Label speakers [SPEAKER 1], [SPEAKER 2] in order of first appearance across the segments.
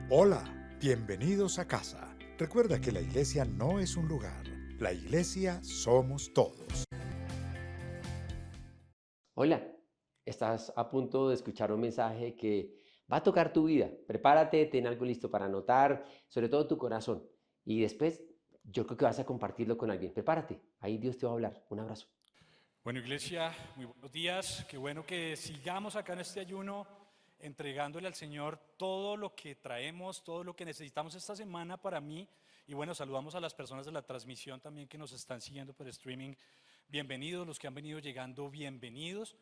[SPEAKER 1] Hola, bienvenidos a casa. Recuerda que la iglesia no es un lugar, la iglesia somos todos.
[SPEAKER 2] Hola, estás a punto de escuchar un mensaje que va a tocar tu vida. Prepárate, ten algo listo para anotar, sobre todo tu corazón. Y después yo creo que vas a compartirlo con alguien. Prepárate, ahí Dios te va a hablar. Un abrazo.
[SPEAKER 3] Bueno, iglesia, muy buenos días. Qué bueno que sigamos acá en este ayuno, entregándole al Señor todo lo que traemos, todo lo que necesitamos esta semana para mí. Y bueno, saludamos a las personas de la transmisión también que nos están siguiendo por streaming. Bienvenidos, los que han venido llegando, bienvenidos.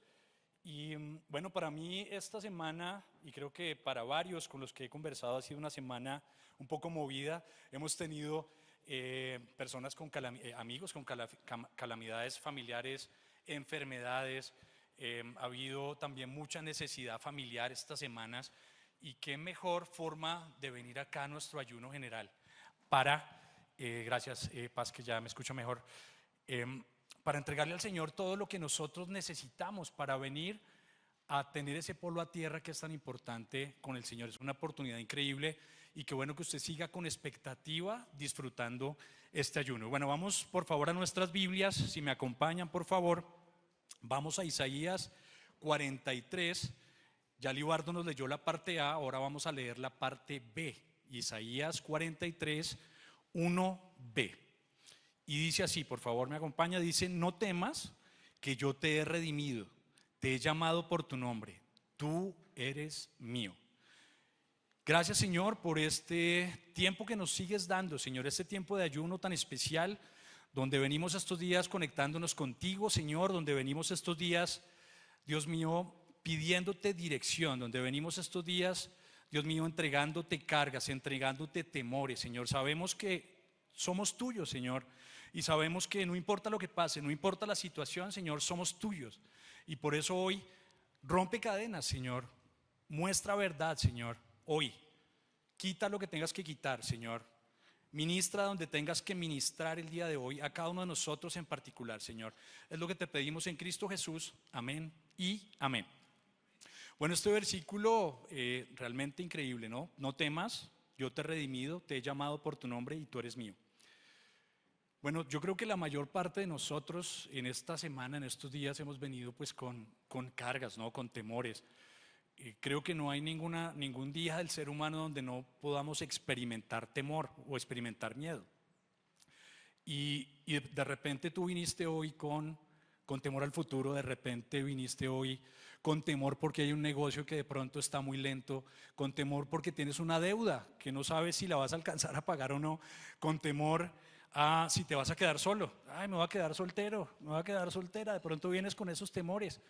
[SPEAKER 3] Y bueno, para mí esta semana, y creo que para varios con los que he conversado, ha sido una semana un poco movida. Hemos tenido personas con amigos con calamidades familiares, enfermedades, ha habido también mucha necesidad familiar estas semanas, y qué mejor forma de venir acá a nuestro ayuno general para, gracias Paz, que ya me escucha mejor, para entregarle al Señor todo lo que nosotros necesitamos para venir a tener ese polo a tierra que es tan importante con el Señor. Es una oportunidad increíble y qué bueno que usted siga con expectativa disfrutando este ayuno. Bueno, vamos por favor a nuestras Biblias, si me acompañan por favor, vamos a Isaías 43. Ya Libardo nos leyó la parte A, ahora vamos a leer la parte B. Isaías 43, 1b. Y dice así, por favor me acompaña, dice: no temas, que yo te he redimido, te he llamado por tu nombre, tú eres mío. Gracias, Señor, por este tiempo que nos sigues dando, Señor, este tiempo de ayuno tan especial, donde venimos estos días conectándonos contigo, Señor, donde venimos estos días, Dios mío, pidiéndote dirección, donde venimos estos días, Dios mío, entregándote cargas, entregándote temores, Señor. Sabemos que somos tuyos, Señor, y sabemos que no importa lo que pase, no importa la situación, Señor, somos tuyos. Y por eso hoy rompe cadenas, Señor, muestra verdad, Señor, hoy. Quita lo que tengas que quitar, Señor. Ministra donde tengas que ministrar el día de hoy, a cada uno de nosotros en particular, Señor. Es lo que te pedimos en Cristo Jesús. Amén y amén. Bueno, este versículo realmente increíble, ¿no? No temas, yo te he redimido, te he llamado por tu nombre y tú eres mío. Bueno, yo creo que la mayor parte de nosotros en esta semana, en estos días, hemos venido pues con cargas, ¿no? Con temores. Creo que no hay ningún día del ser humano donde no podamos experimentar temor o experimentar miedo. Y de repente tú viniste hoy con temor al futuro, de repente viniste hoy con temor porque hay un negocio que de pronto está muy lento, con temor porque tienes una deuda que no sabes si la vas a alcanzar a pagar o no, con temor a si te vas a quedar solo. Ay, me voy a quedar soltero, me voy a quedar soltera. De pronto vienes con esos temores,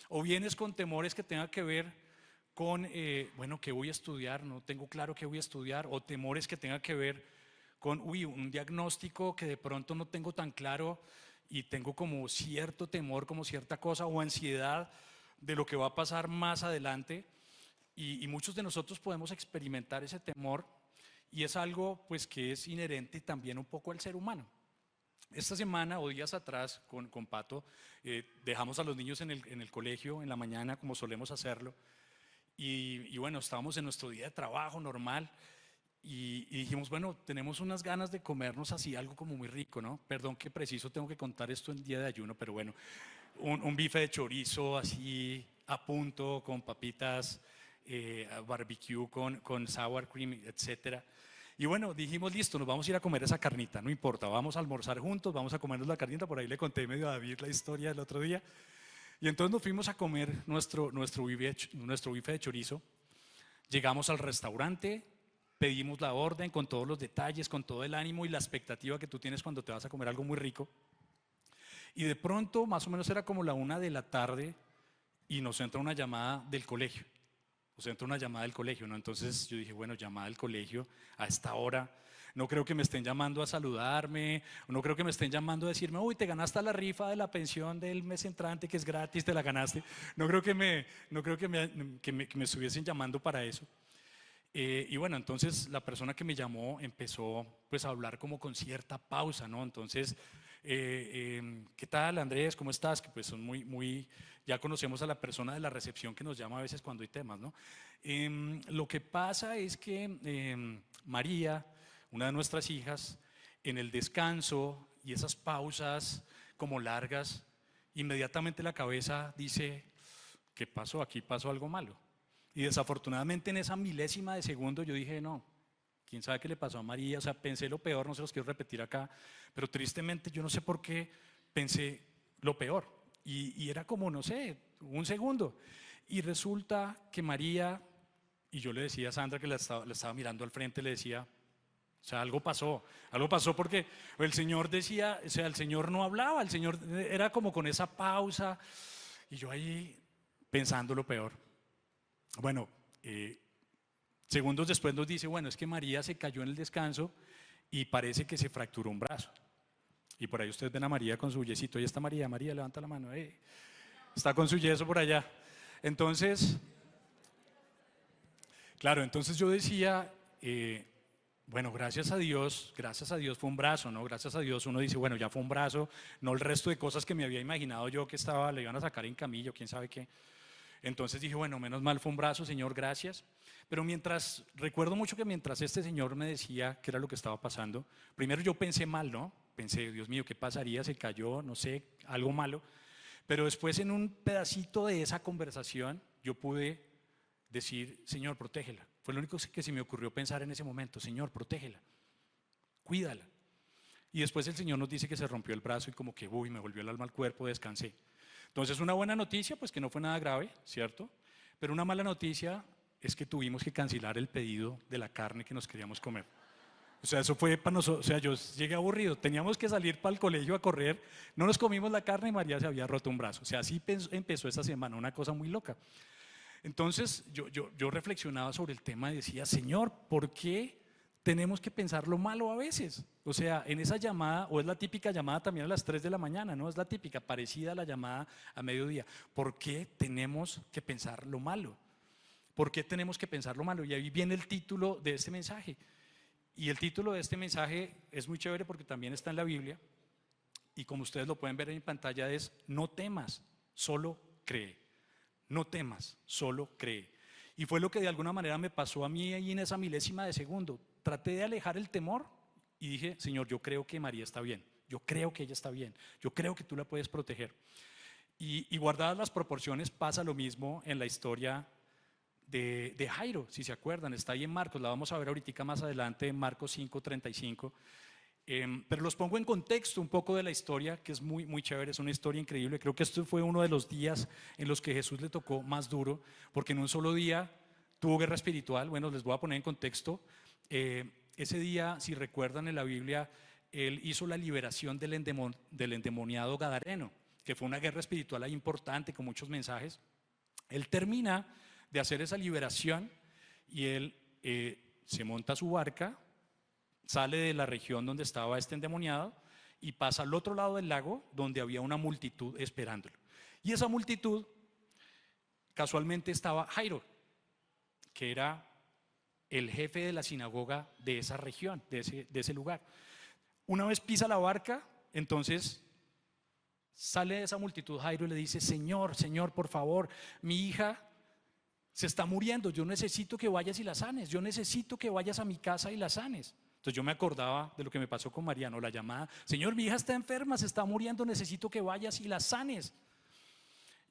[SPEAKER 3] o vienes con temores que tengan que ver con, bueno, ¿qué voy a estudiar? No tengo claro qué voy a estudiar, o temores que tengan que ver con, un diagnóstico que de pronto no tengo tan claro y tengo como cierto temor, como cierta cosa, o ansiedad de lo que va a pasar más adelante. Y muchos de nosotros podemos experimentar ese temor, y es algo pues que es inherente también un poco al ser humano. Esta semana o días atrás con Pato dejamos a los niños en el colegio en la mañana, como solemos hacerlo, y bueno, estábamos en nuestro día de trabajo normal. Y dijimos, bueno, tenemos unas ganas de comernos así algo como muy rico, ¿no? Perdón que preciso tengo que contar esto en día de ayuno, pero bueno, un bife de chorizo así a punto, con papitas, barbecue, con sour cream, etcétera. Y bueno, dijimos, listo, nos vamos a ir a comer esa carnita, no importa, vamos a almorzar juntos, vamos a comernos la carnita. Por ahí le conté medio a David la historia del otro día. Y entonces nos fuimos a comer nuestro bife de chorizo. Llegamos al restaurante, pedimos la orden con todos los detalles, con todo el ánimo y la expectativa que tú tienes cuando te vas a comer algo muy rico. Y de pronto, más o menos era como la 1 de la tarde, y nos entra una llamada del colegio. Nos entra una llamada del colegio, ¿no? Entonces yo dije, bueno, llamada del colegio a esta hora. No creo que me estén llamando a saludarme, no creo que me estén llamando a decirme, uy, te ganaste la rifa de la pensión del mes entrante, que es gratis, te la ganaste. No creo que me estuviesen llamando para eso. Y bueno, entonces la persona que me llamó empezó pues a hablar como con cierta pausa, ¿no? Entonces ¿Qué tal, Andrés? ¿Cómo estás? Que pues son ya conocemos a la persona de la recepción que nos llama a veces cuando hay temas, ¿no? Lo que pasa es que María, una de nuestras hijas, en el descanso y esas pausas como largas, inmediatamente la cabeza dice, ¿qué pasó? Aquí pasó algo malo. Y desafortunadamente en esa milésima de segundo yo dije, no, quién sabe qué le pasó a María, o sea, pensé lo peor, no se los quiero repetir acá, pero tristemente yo no sé por qué pensé lo peor. Y era como, no sé, un segundo. Y resulta que María, y yo le decía a Sandra que la estaba mirando al frente, le decía, o sea, algo pasó porque el Señor decía, o sea, el Señor no hablaba, el Señor era como con esa pausa, y yo ahí pensando lo peor. Bueno, segundos después nos dice, bueno, es que María se cayó en el descanso y parece que se fracturó un brazo. Y por ahí ustedes ven a María con su yesito, ahí está María, María levanta la mano, está con su yeso por allá. Entonces, claro, entonces yo decía, bueno, gracias a Dios fue un brazo, ¿no? Gracias a Dios uno dice, bueno, ya fue un brazo, no el resto de cosas que me había imaginado yo que le iban a sacar en camillo, quién sabe qué. Entonces dije, bueno, menos mal fue un brazo, Señor, gracias. Pero recuerdo mucho que mientras este señor me decía qué era lo que estaba pasando, primero yo pensé mal, ¿no? Pensé, Dios mío, ¿qué pasaría? Se cayó, no sé, algo malo. Pero después en un pedacito de esa conversación yo pude decir, Señor, protégela. Fue lo único que se me ocurrió pensar en ese momento, Señor, protégela, cuídala. Y después el Señor nos dice que se rompió el brazo y como que, uy, me volvió el alma al cuerpo, descansé. Entonces una buena noticia, pues que no fue nada grave, ¿cierto? Pero una mala noticia es que tuvimos que cancelar el pedido de la carne que nos queríamos comer. O sea, eso fue para nosotros, o sea, yo llegué aburrido, teníamos que salir para el colegio a correr, no nos comimos la carne y María se había roto un brazo. O sea, así empezó esa semana, una cosa muy loca. Entonces yo reflexionaba sobre el tema y decía, Señor, ¿por qué tenemos que pensar lo malo a veces? O sea, en esa llamada, o es la típica llamada también a las 3 de la mañana, ¿no? Es la típica, parecida a la llamada a mediodía. ¿Por qué tenemos que pensar lo malo? ¿Por qué tenemos que pensar lo malo? Y ahí viene el título de este mensaje. Y el título de este mensaje es muy chévere porque también está en la Biblia. Y como ustedes lo pueden ver en pantalla es, no temas, solo cree. No temas, solo cree. Y fue lo que de alguna manera me pasó a mí ahí en esa milésima de segundo. Traté de alejar el temor y dije, Señor, yo creo que María está bien. Yo creo que ella está bien. Yo creo que tú la puedes proteger. Y guardadas las proporciones pasa lo mismo en la historia de Jairo, si se acuerdan, está ahí en Marcos, la vamos a ver ahorita más adelante en Marcos 5:35. Pero los pongo en contexto un poco de la historia, que es muy chévere, es una historia increíble. Creo que esto fue uno de los días en los que Jesús le tocó más duro, porque en un solo día tuvo guerra espiritual. Bueno, les voy a poner en contexto. Ese día, si recuerdan en la Biblia, él hizo la liberación del endemoniado gadareno, que fue una guerra espiritual ahí importante con muchos mensajes. Él termina de hacer esa liberación y él se monta a su barca, sale de la región donde estaba este endemoniado y pasa al otro lado del lago donde había una multitud esperándolo. Y esa multitud casualmente estaba Jairo, que era el jefe de la sinagoga de esa región, de ese lugar. Una vez pisa la barca, entonces sale de esa multitud Jairo y le dice, Señor, por favor, mi hija se está muriendo, yo necesito que vayas y la sanes, yo necesito que vayas a mi casa y la sanes. Entonces yo me acordaba de lo que me pasó con Mariano, la llamada, Señor, mi hija está enferma, se está muriendo, necesito que vayas y la sanes.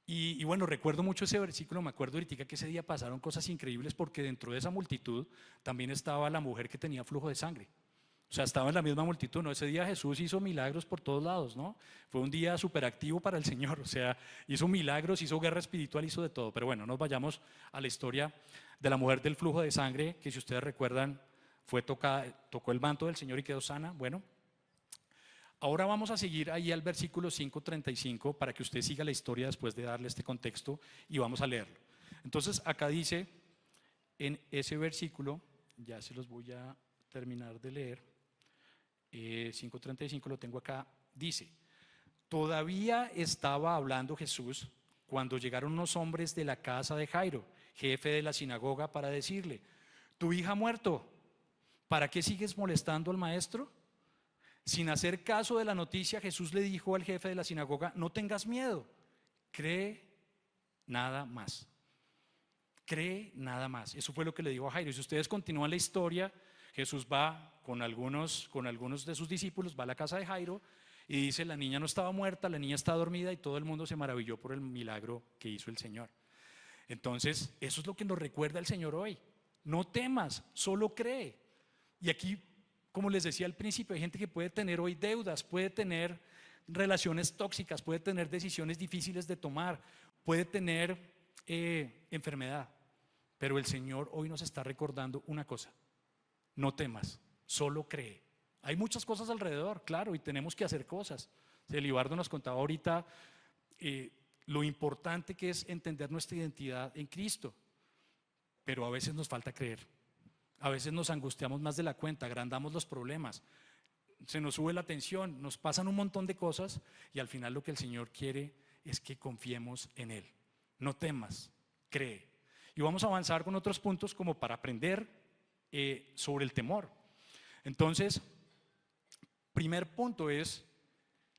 [SPEAKER 3] Y bueno, recuerdo mucho ese versículo, me acuerdo ahorita que ese día pasaron cosas increíbles porque dentro de esa multitud también estaba la mujer que tenía flujo de sangre. O sea, estaba en la misma multitud, ¿no? Ese día Jesús hizo milagros por todos lados, ¿no? Fue un día súper activo para el Señor, o sea, hizo milagros, hizo guerra espiritual, hizo de todo. Pero bueno, nos vayamos a la historia de la mujer del flujo de sangre, que si ustedes recuerdan, tocó el manto del Señor y quedó sana. Bueno, ahora vamos a seguir ahí al versículo 5:35 para que usted siga la historia después de darle este contexto y vamos a leerlo. Entonces, acá dice en ese versículo, ya se los voy a terminar de leer. 5:35 lo tengo acá, dice, todavía estaba hablando Jesús cuando llegaron unos hombres de la casa de Jairo, jefe de la sinagoga, para decirle, tu hija ha muerto, ¿para qué sigues molestando al maestro? Sin hacer caso de la noticia, Jesús le dijo al jefe de la sinagoga: no tengas miedo, cree nada más. Cree nada más. Eso fue lo que le dijo a Jairo. Y si ustedes continúan la historia, Jesús va con algunos de sus discípulos, va a la casa de Jairo y dice: la niña no estaba muerta, la niña está dormida, y todo el mundo se maravilló por el milagro que hizo el Señor. Entonces, eso es lo que nos recuerda el Señor hoy. No temas, solo cree. Y aquí, como les decía al principio, hay gente que puede tener hoy deudas, puede tener relaciones tóxicas, puede tener decisiones difíciles de tomar, puede tener enfermedad. Pero el Señor hoy nos está recordando una cosa: no temas, solo cree. Hay muchas cosas alrededor, claro, y tenemos que hacer cosas. Elibardo nos contaba ahorita lo importante que es entender nuestra identidad en Cristo, pero a veces nos falta creer. A veces nos angustiamos más de la cuenta, agrandamos los problemas, se nos sube la tensión, nos pasan un montón de cosas, y al final lo que el Señor quiere es que confiemos en Él. No temas, cree. Y vamos a avanzar con otros puntos como para aprender sobre el temor. Entonces, primer punto es: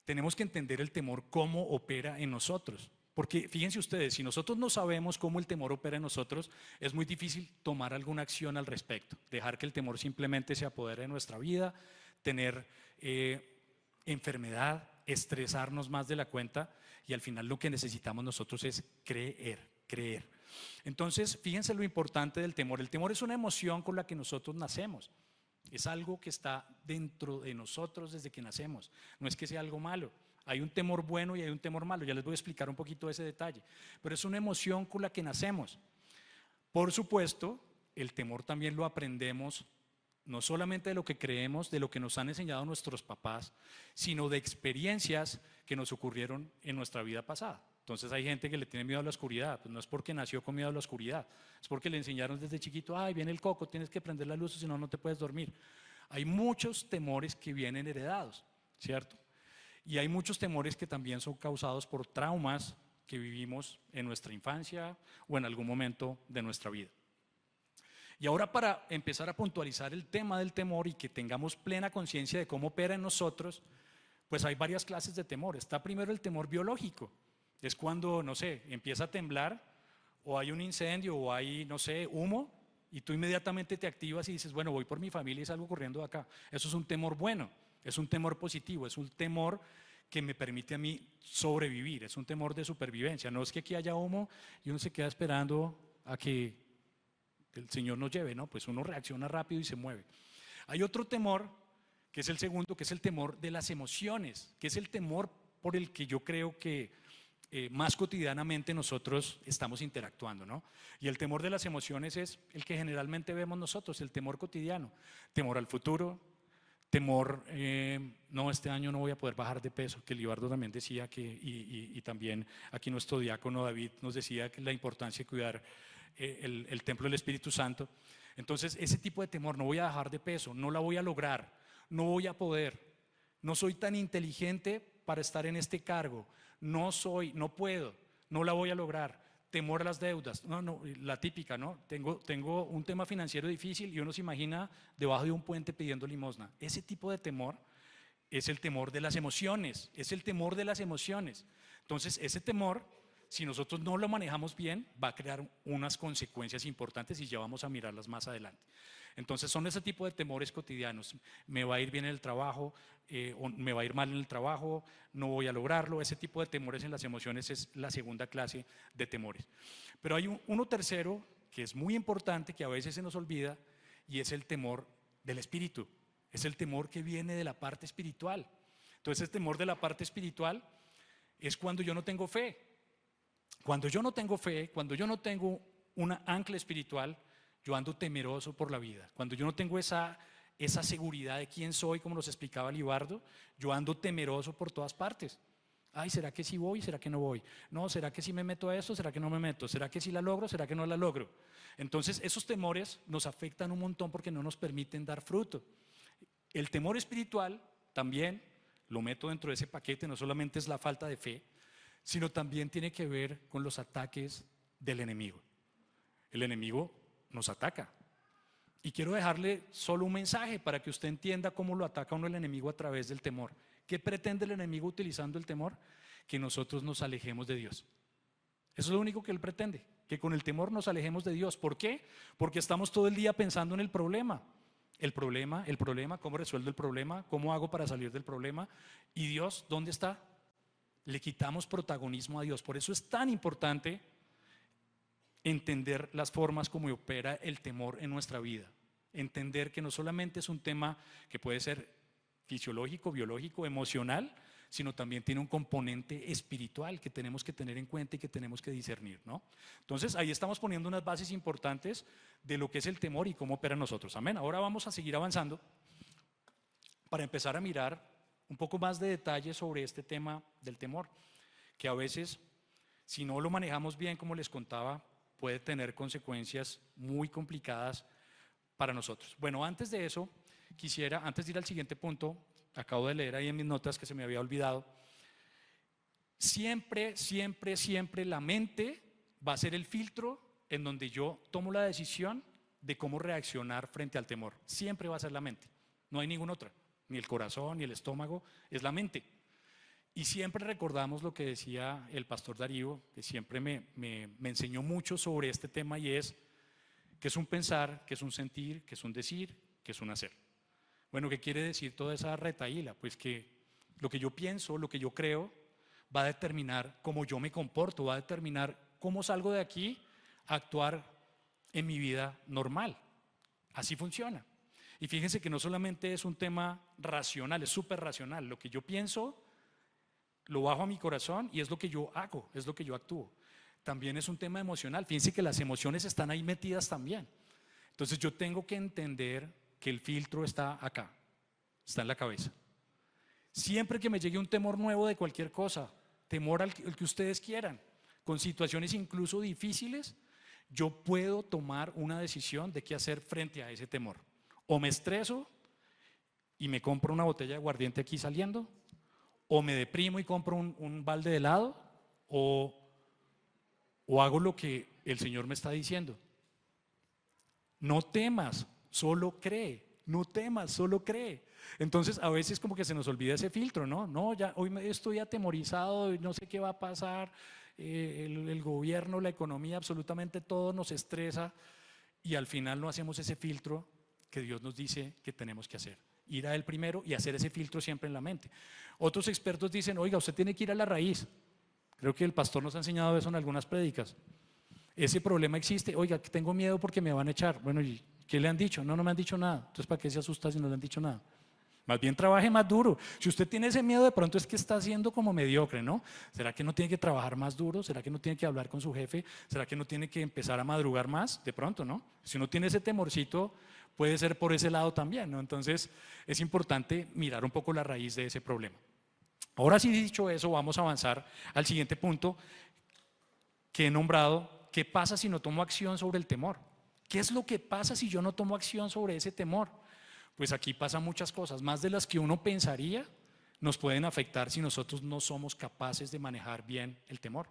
[SPEAKER 3] tenemos que entender el temor, cómo opera en nosotros. Porque fíjense ustedes, si nosotros no sabemos cómo el temor opera en nosotros, es muy difícil tomar alguna acción al respecto, dejar que el temor simplemente se apodere de nuestra vida, tener enfermedad, estresarnos más de la cuenta, y al final lo que necesitamos nosotros es creer. Entonces, fíjense lo importante del temor. El temor es una emoción con la que nosotros nacemos. Es algo que está dentro de nosotros desde que nacemos. No es que sea algo malo. Hay un temor bueno y hay un temor malo. Ya les voy a explicar un poquito ese detalle. Pero es una emoción con la que nacemos. Por supuesto, el temor también lo aprendemos no solamente de lo que creemos, de lo que nos han enseñado nuestros papás, sino de experiencias que nos ocurrieron en nuestra vida pasada. Entonces hay gente que le tiene miedo a la oscuridad. Pues no es porque nació con miedo a la oscuridad, es porque le enseñaron desde chiquito: ay, viene el coco, tienes que prender la luz, si no, no te puedes dormir. Hay muchos temores que vienen heredados, ¿cierto? Y hay muchos temores que también son causados por traumas que vivimos en nuestra infancia o en algún momento de nuestra vida. Y ahora, para empezar a puntualizar el tema del temor y que tengamos plena conciencia de cómo opera en nosotros, pues hay varias clases de temor. Está primero el temor biológico. Es cuando, no sé, empieza a temblar, o hay un incendio, o hay, no sé, humo, y tú inmediatamente te activas y dices: bueno, voy por mi familia y salgo corriendo de acá. Eso es un temor bueno, es un temor positivo, es un temor que me permite a mí sobrevivir, es un temor de supervivencia. No es que aquí haya humo y uno se queda esperando a que el Señor nos lleve, no, pues uno reacciona rápido y se mueve. Hay otro temor, que es el segundo, que es el temor de las emociones, que es el temor por el que yo creo que más cotidianamente nosotros estamos interactuando, ¿no? Y el temor de las emociones es el que generalmente vemos nosotros, el temor cotidiano: temor al futuro, temor, no, este año no voy a poder bajar de peso, que Libardo también decía que, y también aquí nuestro diácono David nos decía que la importancia de cuidar el templo del Espíritu Santo. Entonces, ese tipo de temor: no voy a bajar de peso, no la voy a lograr, no voy a poder, no soy tan inteligente para estar en este cargo, no puedo, no la voy a lograr. Temor a las deudas, no, la típica, ¿no? Tengo un tema financiero difícil y uno se imagina debajo de un puente pidiendo limosna. Ese tipo de temor es el temor de las emociones, es el temor de las emociones. Entonces, ese temor, si nosotros no lo manejamos bien, va a crear unas consecuencias importantes, y ya vamos a mirarlas más adelante. Entonces, son ese tipo de temores cotidianos: me va a ir bien en el trabajo, o me va a ir mal en el trabajo, no voy a lograrlo. Ese tipo de temores en las emociones es la segunda clase de temores. Pero hay uno tercero que es muy importante, que a veces se nos olvida, y es el temor del espíritu. Es el temor que viene de la parte espiritual. Entonces, el temor de la parte espiritual es cuando yo no tengo fe. Cuando yo no tengo fe, cuando yo no tengo una ancla espiritual, yo ando temeroso por la vida. Cuando yo no tengo esa seguridad de quién soy, como nos explicaba Libardo, yo ando temeroso por todas partes. Ay, ¿será que sí voy? ¿Será que no voy? No, ¿será que sí me meto a esto? ¿Será que no me meto? ¿Será que sí la logro? ¿Será que no la logro? Entonces, esos temores nos afectan un montón porque no nos permiten dar fruto. El temor espiritual también lo meto dentro de ese paquete. No solamente es la falta de fe, sino también tiene que ver con los ataques del enemigo. El enemigo nos ataca. Y quiero dejarle solo un mensaje para que usted entienda cómo lo ataca uno el enemigo a través del temor. ¿Qué pretende el enemigo utilizando el temor? Que nosotros nos alejemos de Dios. Eso es lo único que él pretende, que con el temor nos alejemos de Dios. ¿Por qué? Porque estamos todo el día pensando en el problema. El problema, ¿cómo resuelvo el problema? ¿Cómo hago para salir del problema? ¿Y Dios dónde está? Le quitamos protagonismo a Dios. Por eso es tan importante entender las formas como opera el temor en nuestra vida. Entender que no solamente es un tema que puede ser fisiológico, biológico, emocional, sino también tiene un componente espiritual que tenemos que tener en cuenta y que tenemos que discernir, ¿no? Entonces ahí estamos poniendo unas bases importantes de lo que es el temor y cómo opera en nosotros. Amén. Ahora vamos a seguir avanzando para empezar a mirar un poco más de detalle sobre este tema del temor, que a veces, si no lo manejamos bien, como les contaba, puede tener consecuencias muy complicadas para nosotros. Bueno, antes de eso, antes de ir al siguiente punto, acabo de leer ahí en mis notas que se me había olvidado, siempre la mente va a ser el filtro en donde yo tomo la decisión de cómo reaccionar frente al temor. Siempre va a ser la mente, no hay ninguna otra, ni el corazón, ni el estómago, es la mente. Y siempre recordamos lo que decía el pastor Darío, que siempre me enseñó mucho sobre este tema, y es que es un pensar, que es un sentir, que es un decir, que es un hacer. Bueno, ¿qué quiere decir toda esa retahíla? Pues que lo que yo pienso, lo que yo creo, va a determinar cómo yo me comporto, va a determinar cómo salgo de aquí a actuar en mi vida normal. Así funciona. Y fíjense que no solamente es un tema racional, es súper racional. Lo que yo pienso lo bajo a mi corazón y es lo que yo hago, es lo que yo actúo. También es un tema emocional. Fíjense que las emociones están ahí metidas también. Entonces yo tengo que entender que el filtro está acá, está en la cabeza. Siempre que me llegue un temor nuevo de cualquier cosa, temor al que ustedes quieran, con situaciones incluso difíciles, yo puedo tomar una decisión de qué hacer frente a ese temor. O me estreso y me compro una botella de aguardiente aquí saliendo, o me deprimo y compro un balde de helado, o hago lo que el Señor me está diciendo. No temas, solo cree. No temas, solo cree. Entonces a veces como que se nos olvida ese filtro, ¿no? No, ya hoy estoy atemorizado y no sé qué va a pasar, el gobierno, la economía, absolutamente todo nos estresa, y al final no hacemos ese filtro que Dios nos dice que tenemos que hacer. Ir a Él primero y hacer ese filtro siempre en la mente. Otros expertos dicen, oiga, usted tiene que ir a la raíz. Creo que el pastor nos ha enseñado eso en algunas prédicas. Ese problema existe, oiga, tengo miedo porque me van a echar. Bueno, ¿y qué le han dicho? No me han dicho nada. Entonces, ¿para qué se asusta si no le han dicho nada? Más bien trabaje más duro. Si usted tiene ese miedo, de pronto es que está siendo como mediocre, ¿no? ¿Será que no tiene que trabajar más duro? ¿Será que no tiene que hablar con su jefe? ¿Será que no tiene que empezar a madrugar más? De pronto, ¿no? Si uno tiene ese temorcito, puede ser por ese lado también, ¿no? Entonces es importante mirar un poco la raíz de ese problema. Ahora sí, dicho eso, vamos a avanzar al siguiente punto que he nombrado: ¿qué pasa si no tomo acción sobre el temor? ¿Qué es lo que pasa si yo no tomo acción sobre ese temor? Pues aquí pasan muchas cosas, más de las que uno pensaría, nos pueden afectar si nosotros no somos capaces de manejar bien el temor.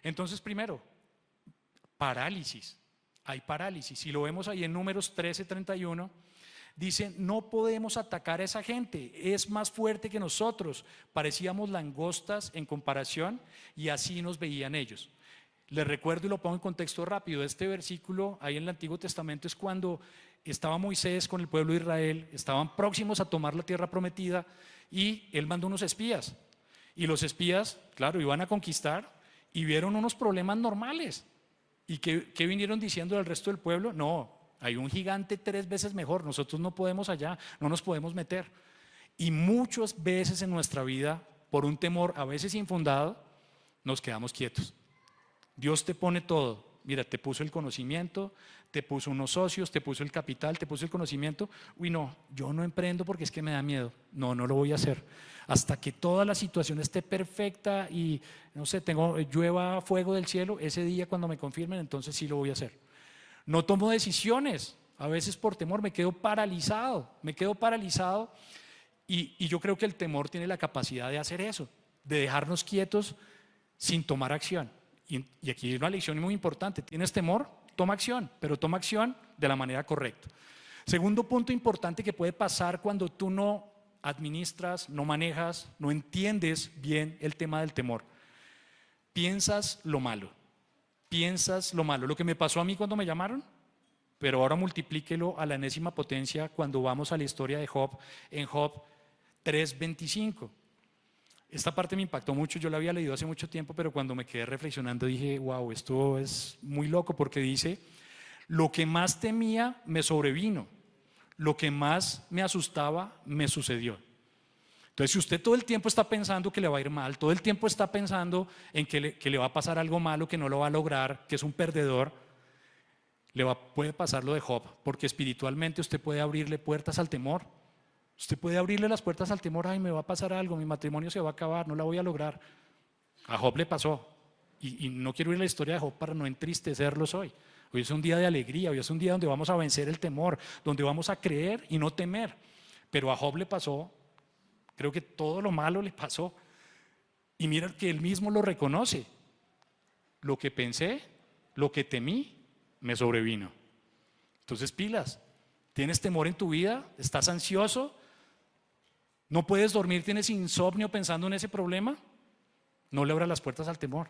[SPEAKER 3] Entonces, primero, parálisis. Hay parálisis. Si lo vemos ahí en Números 13:31, dice: no podemos atacar a esa gente, es más fuerte que nosotros, parecíamos langostas en comparación, y así nos veían ellos. Les recuerdo y lo pongo en contexto rápido. Este versículo ahí en el Antiguo Testamento es cuando estaba Moisés con el pueblo de Israel, estaban próximos a tomar la tierra prometida, y él mandó unos espías, y los espías, claro, iban a conquistar y vieron unos problemas normales. ¿Y qué vinieron diciendo al resto del pueblo? No, hay un gigante 3 veces mejor, nosotros no podemos allá, no nos podemos meter. Y muchas veces en nuestra vida, por un temor a veces infundado, nos quedamos quietos. Dios te pone todo. Mira, te puso el conocimiento, te puso unos socios, te puso el capital, te puso el conocimiento. Uy, no, yo no emprendo porque es que me da miedo. No lo voy a hacer. Hasta que toda la situación esté perfecta y, no sé, llueva fuego del cielo, ese día cuando me confirmen, entonces sí lo voy a hacer. No tomo decisiones, a veces por temor, me quedo paralizado. Y yo creo que el temor tiene la capacidad de hacer eso, de dejarnos quietos sin tomar acción. Y aquí hay una lección muy importante: ¿tienes temor? toma acción, pero toma acción de la manera correcta. Segundo punto importante que puede pasar cuando tú no administras, no manejas, no entiendes bien el tema del temor. Piensas lo malo, lo que me pasó a mí cuando me llamaron, pero ahora multiplíquelo a la enésima potencia cuando vamos a la historia de Job, en Job 3:25. Esta parte me impactó mucho, yo la había leído hace mucho tiempo, pero cuando me quedé reflexionando dije, wow, esto es muy loco, porque dice, lo que más temía me sobrevino, lo que más me asustaba me sucedió. Entonces, si usted todo el tiempo está pensando que le va a ir mal, todo el tiempo está pensando en que le va a pasar algo malo, que no lo va a lograr, que es un perdedor, puede pasar lo de Job, porque espiritualmente usted puede abrirle puertas al temor. Usted puede abrirle las puertas al temor, ay, me va a pasar algo, mi matrimonio se va a acabar, no la voy a lograr. A Job le pasó, y no quiero ir a la historia de Job para no entristecerlos hoy. Hoy es un día de alegría, hoy es un día donde vamos a vencer el temor, donde vamos a creer y no temer. Pero a Job le pasó, creo que todo lo malo le pasó. Y mira que él mismo lo reconoce. Lo que pensé, lo que temí, me sobrevino. Entonces, pilas. ¿Tienes temor en tu vida? ¿Estás ansioso? ¿No puedes dormir? ¿Tienes insomnio pensando en ese problema? No le abras las puertas al temor.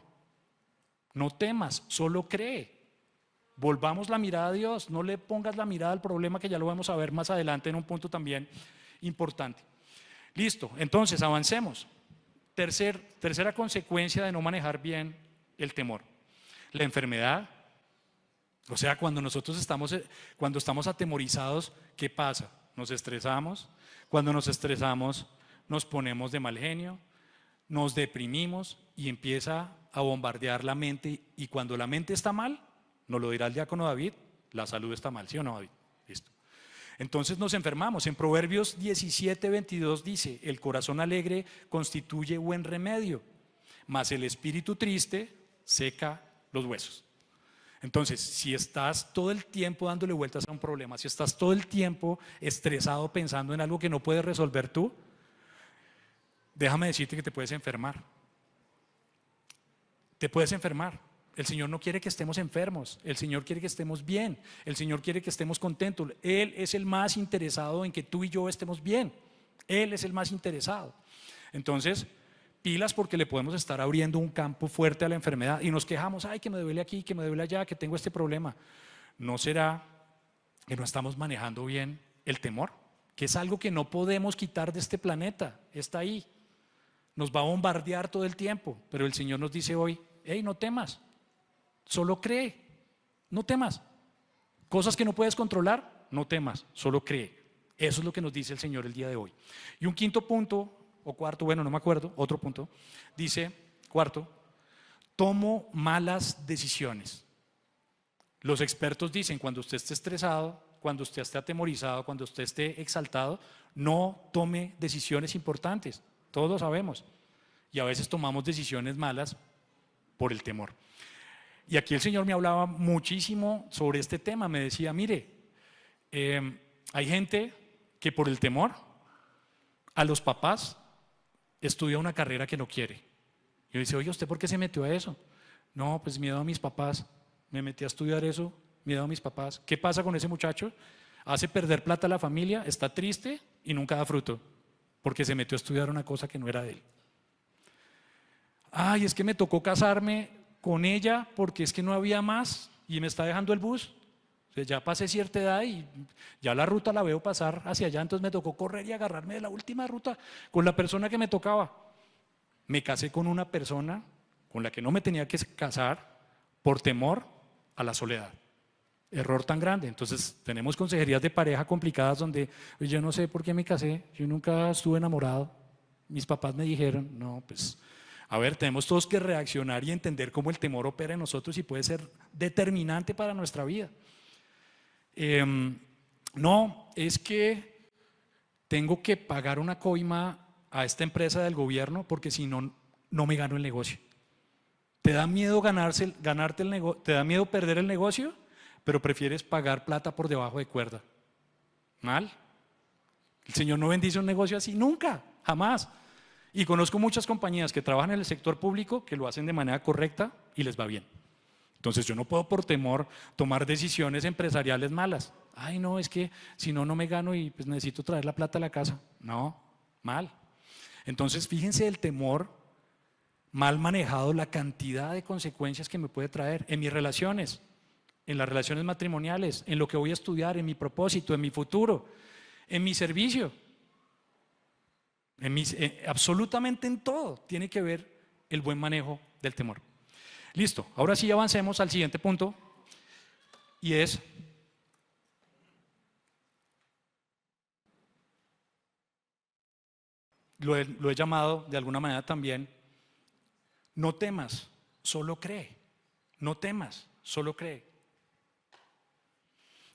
[SPEAKER 3] No temas, solo cree. Volvamos la mirada a Dios, no le pongas la mirada al problema, que ya lo vamos a ver más adelante en un punto también importante. Listo, entonces avancemos. Tercera consecuencia de no manejar bien el temor, la enfermedad. O sea, cuando estamos atemorizados, ¿qué pasa? Nos estresamos. Cuando nos estresamos, nos ponemos de mal genio, nos deprimimos y empieza a bombardear la mente. Y cuando la mente está mal, nos lo dirá el diácono David, la salud está mal, ¿sí o no, David? Listo. Entonces nos enfermamos. En Proverbios 17:22 dice, el corazón alegre constituye buen remedio, mas el espíritu triste seca los huesos. Entonces, si estás todo el tiempo dándole vueltas a un problema, si estás todo el tiempo estresado pensando en algo que no puedes resolver tú, déjame decirte que te puedes enfermar. Te puedes enfermar. El Señor no quiere que estemos enfermos, el Señor quiere que estemos bien, el Señor quiere que estemos contentos. Él es el más interesado en que tú y yo estemos bien. Él es el más interesado. Entonces, pilas, porque le podemos estar abriendo un campo fuerte a la enfermedad y nos quejamos, ay, que me duele aquí, que me duele allá, que tengo este problema. ¿No será que no estamos manejando bien el temor? Que es algo que no podemos quitar de este planeta, está ahí, nos va a bombardear todo el tiempo, pero el Señor nos dice hoy, hey, no temas, solo cree, no temas. Cosas que no puedes controlar, no temas, solo cree. Eso es lo que nos dice el Señor el día de hoy. Y un quinto punto, o cuarto, bueno, no me acuerdo, otro punto, dice, cuarto, tomo malas decisiones. Los expertos dicen, cuando usted esté estresado, cuando usted esté atemorizado, cuando usted esté exaltado, no tome decisiones importantes, todos lo sabemos. Y a veces tomamos decisiones malas por el temor. Y aquí el Señor me hablaba muchísimo sobre este tema, me decía, mire, hay gente que por el temor a los papás estudia una carrera que no quiere. Yo dice, oye, ¿usted por qué se metió a eso? No, pues miedo a mis papás, me metí a estudiar eso, miedo a mis papás. ¿Qué pasa con ese muchacho? Hace perder plata a la familia, está triste y nunca da fruto, porque se metió a estudiar una cosa que no era de él. Ay, es que me tocó casarme con ella porque es que no había más y me está dejando el bus. O sea, ya pasé cierta edad y ya la ruta la veo pasar hacia allá, entonces me tocó correr y agarrarme de la última ruta con la persona que me tocaba. Me casé con una persona con la que no me tenía que casar por temor a la soledad. Error tan grande. Entonces tenemos consejerías de pareja complicadas donde yo no sé por qué me casé, yo nunca estuve enamorado, mis papás me dijeron, no, pues a ver, tenemos todos que reaccionar y entender cómo el temor opera en nosotros y puede ser determinante para nuestra vida. No, es que tengo que pagar una coima a esta empresa del gobierno porque si no, no me gano el negocio. ¿Te da miedo ganarte el negocio? ¿Te da miedo perder el negocio? Pero prefieres pagar plata por debajo de cuerda. Mal. El Señor no bendice un negocio así, nunca, jamás. Y conozco muchas compañías que trabajan en el sector público que lo hacen de manera correcta y les va bien. Entonces yo no puedo por temor tomar decisiones empresariales malas. Ay, no, es que si no, no me gano y pues necesito traer la plata a la casa. No, mal. Entonces fíjense el temor mal manejado, la cantidad de consecuencias que me puede traer en mis relaciones, en las relaciones matrimoniales, en lo que voy a estudiar, en mi propósito, en mi futuro, en mi servicio, absolutamente en todo tiene que ver el buen manejo del temor. Listo, ahora sí avancemos al siguiente punto y es lo he llamado de alguna manera también, no temas, solo cree. No temas, solo cree.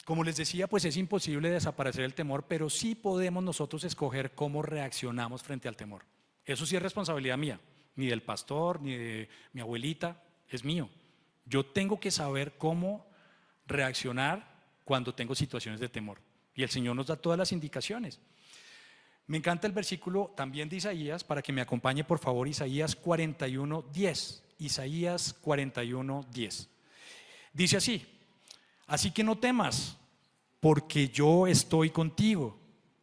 [SPEAKER 3] Como les decía, pues es imposible desaparecer el temor, pero sí podemos nosotros escoger cómo reaccionamos frente al temor. Eso sí es responsabilidad mía, ni del pastor, ni de mi abuelita, es mío. Yo tengo que saber cómo reaccionar cuando tengo situaciones de temor. Y el Señor nos da todas las indicaciones. Me encanta el versículo también de Isaías, para que me acompañe por favor, Isaías 41:10. Isaías 41:10. Dice así: así que no temas, porque yo estoy contigo.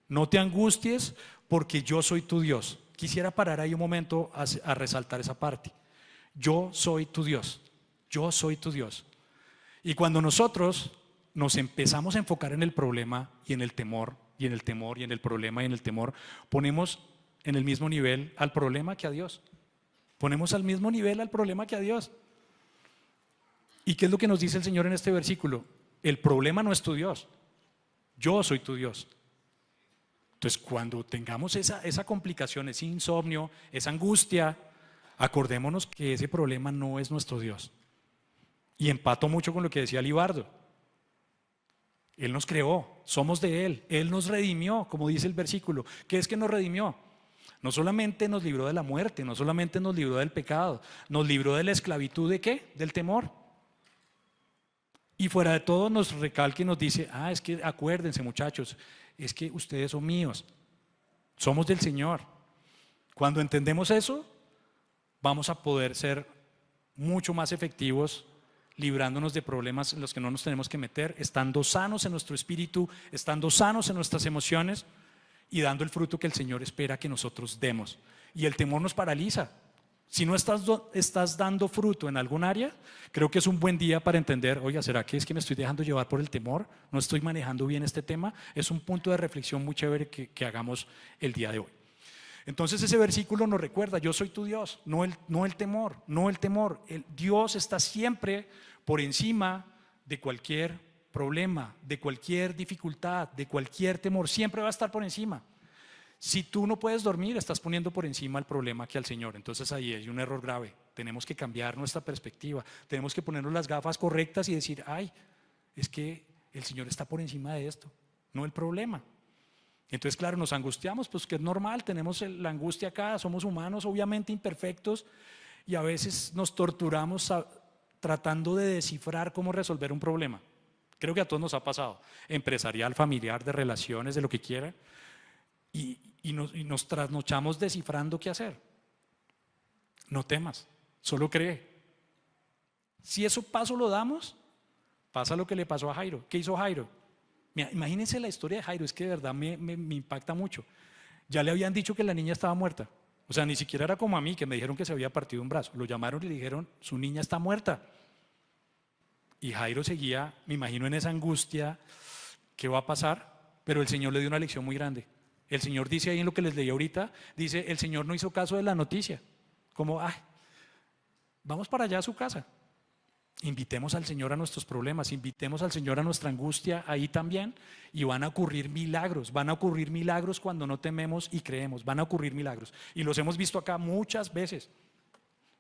[SPEAKER 3] No te angusties, porque yo soy tu Dios. Quisiera parar ahí un momento a resaltar esa parte. Yo soy tu Dios. Yo soy tu Dios. Y cuando nosotros nos empezamos a enfocar en el problema y en el temor, y en el temor, y en el problema y en el temor, ponemos en el mismo nivel al problema que a Dios. Ponemos al mismo nivel al problema que a Dios. ¿Y qué es lo que nos dice el Señor en este versículo? El problema no es tu Dios, yo soy tu Dios. Entonces cuando tengamos esa complicación, ese insomnio, esa angustia, acordémonos que ese problema no es nuestro Dios. Y empato mucho con lo que decía Libardo. Él nos creó, somos de Él, Él nos redimió, como dice el versículo. ¿Qué es que nos redimió? No solamente nos libró de la muerte, no solamente nos libró del pecado, nos libró de la esclavitud ¿de qué? Del temor. Y fuera de todo nos recalca y nos dice, es que acuérdense muchachos, es que ustedes son míos, somos del Señor. Cuando entendemos eso, vamos a poder ser mucho más efectivos librándonos de problemas en los que no nos tenemos que meter, estando sanos en nuestro espíritu, estando sanos en nuestras emociones y dando el fruto que el Señor espera que nosotros demos. Y el temor nos paraliza. Si no estás dando fruto en algún área, creo que es un buen día para entender, oiga, ¿será que es que me estoy dejando llevar por el temor? ¿No estoy manejando bien este tema? Es un punto de reflexión muy chévere que hagamos el día de hoy. Entonces ese versículo nos recuerda, yo soy tu Dios, no el temor, no el temor. Dios está siempre por encima de cualquier problema, de cualquier dificultad, de cualquier temor, siempre va a estar por encima. Si tú no puedes dormir, estás poniendo por encima el problema que al Señor. Entonces ahí hay un error grave. Tenemos que cambiar nuestra perspectiva, tenemos que ponernos las gafas correctas y decir, es que el Señor está por encima de esto, no el problema. Entonces, claro, nos angustiamos, pues que es normal, tenemos la angustia acá, somos humanos, obviamente imperfectos, y a veces nos torturamos tratando de descifrar cómo resolver un problema. Creo que a todos nos ha pasado, empresarial, familiar, de relaciones, de lo que quiera, y nos trasnochamos descifrando qué hacer. No temas, solo cree. Si eso paso lo damos, pasa lo que le pasó a Jairo. ¿Qué hizo Jairo? Mira, imagínense la historia de Jairo, es que de verdad me impacta mucho. Ya le habían dicho que la niña estaba muerta. O sea, ni siquiera era como a mí, que me dijeron que se había partido un brazo. Lo llamaron y le dijeron, su niña está muerta. Y Jairo seguía, me imagino, en esa angustia, ¿qué va a pasar? Pero el Señor le dio una lección muy grande. El Señor dice ahí en lo que les leí ahorita, dice, el Señor no hizo caso de la noticia. Como, vamos para allá a su casa. Invitemos al Señor a nuestros problemas, invitemos al Señor a nuestra angustia ahí también, y van a ocurrir milagros cuando no tememos y creemos, van a ocurrir milagros. Y los hemos visto acá muchas veces.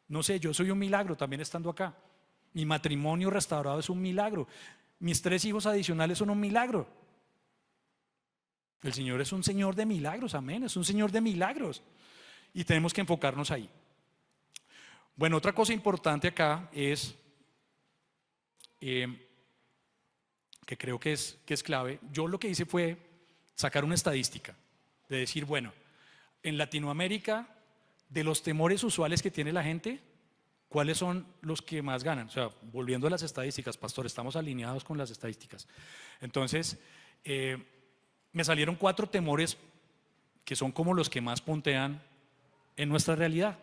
[SPEAKER 3] No sé, yo soy un milagro también estando acá. Mi matrimonio restaurado es un milagro. Mis 3 hijos adicionales son un milagro. El Señor es un Señor de milagros, amén, es un Señor de milagros. Y tenemos que enfocarnos ahí. Bueno, otra cosa importante acá es que creo que es clave. Yo lo que hice fue sacar una estadística de decir, bueno, en Latinoamérica, de los temores usuales que tiene la gente, ¿cuáles son los que más ganan? O sea, volviendo a las estadísticas, pastor, estamos alineados con las estadísticas. Entonces, me salieron 4 temores que son como los que más puntean en nuestra realidad.